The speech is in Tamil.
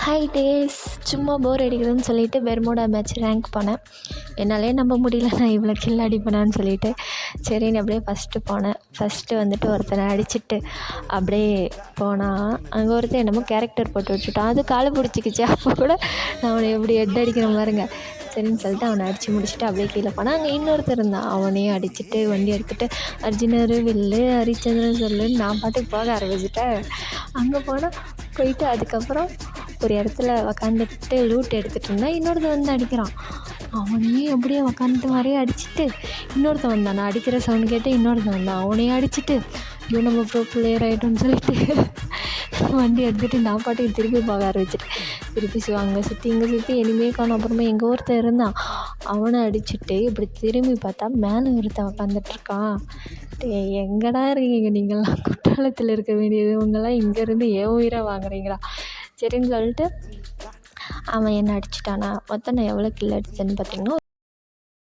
Hi days. சும்மா போர் அடிக்குதுன்னு சொல்லிட்டு பெர்முடா மேட்ச் ரேங்க் போனேன். என்னாலே நம்ப முடியல நான் இவ்வளோ கில் அடிப்பேனான்னு சொல்லிட்டு. சரின்னு அப்படியே போனேன். வந்துட்டு ஒருத்தனை அடிச்சுட்டு அப்படியே போனால் அங்கே ஒருத்தன் என்னமோ கேரக்டர் போட்டு வச்சுட்டான். அது காலை பிடிச்சிக்கிச்சு. அப்போ கூட நான் அவனை எப்படி ஹெட் அடிக்கிற மாதிரிங்க. சரின்னு சொல்லிட்டு அவனை அடித்து முடிச்சுட்டு அப்படியே கீழே போனால் அங்கே இன்னொருத்தர் இருந்தான். அவனையும் அடிச்சுட்டு வண்டி எடுத்துகிட்டு அர்ஜுனர் வில்லு ஹரிச்சந்திரன் சொல்லுன்னு நான் பாட்டுக்கு போக ஆரம்பிச்சிட்டேன். அங்கே போயிட்டு அதுக்கப்புறம் ஒரு இடத்துல உக்காந்துட்டு லூட் எடுத்துகிட்டு இருந்தால் இன்னொருத்தன் வந்து அடிக்கிறான். அவனையும் எப்படியே உக்காந்துட்டு மாதிரியே அடிச்சுட்டு இன்னொருத்தன் வந்தான். நான் அடிக்கிற சவுண்ட் கேட்டு இன்னொருத்தன் வந்தான். அவனையும் அடிச்சுட்டு ஐயோ நம்ம ப்ரோ பிளேயர் ஆகிட்டோன்னு சொல்லிட்டு வண்டி எடுத்துகிட்டு நான் பாட்டுக்கு திருப்பி போக ஆரம்பிச்சிட்டேன். திருப்பி அங்கே சுற்றி இங்கே சுற்றி இனிமே காணும். அப்புறமா எங்கள் ஒருத்தன் இருந்தான். அவனை அடிச்சுட்டு இப்படி திரும்பி பார்த்தா மேலே ஒருத்தன் உக்காந்துட்ருக்கான். எங்கடா இருக்கீங்க நீங்கள்லாம்? குற்றாலத்தில் இருக்க வேண்டியது இவங்கெல்லாம் இங்கேருந்து ஏன் உயிராக வாங்குறீங்களா? சரின்னு சொல்லிட்டு அவன் என்னை அடிச்சிட்டானா. மொத்தம் நான் எவ்வளோ கில் அடித்தேன்னு பார்த்தீங்கன்னா